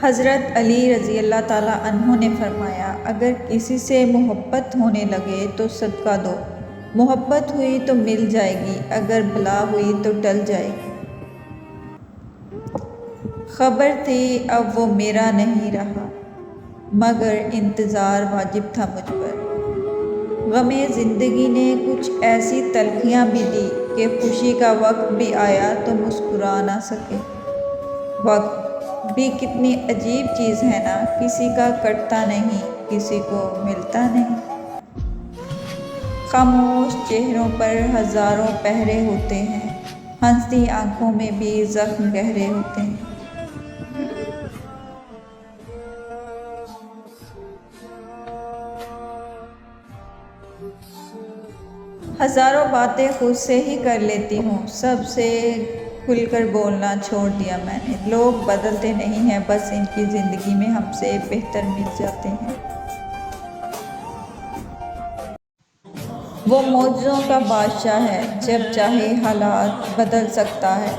हज़रत अली रज़ी अल्लाह ताला अन्हो ने फरमाया, अगर किसी से मोहब्बत होने लगे तो सदका दो। मोहब्बत हुई तो मिल जाएगी, अगर बला हुई तो टल जाएगी। खबर थी अब वो मेरा नहीं रहा, मगर इंतज़ार वाजिब था मुझ पर। गमे ज़िंदगी ने कुछ ऐसी तलखियाँ भी दी कि खुशी का वक्त भी आया तो मुस्कुरा ना सके। वक्त भी कितनी अजीब चीज़ है ना, किसी का कटता नहीं, किसी को मिलता नहीं। खामोश चेहरों पर हज़ारों पहरे होते हैं, हंसती आंखों में भी ज़ख्म गहरे होते हैं। हज़ारों बातें खुद से ही कर लेती हूँ, सबसे खुलकर बोलना छोड़ दिया मैंने। लोग बदलते नहीं हैं, बस इनकी ज़िंदगी में हमसे बेहतर मिल जाते हैं। वो मौजों का बादशाह है, जब चाहे हालात बदल सकता है।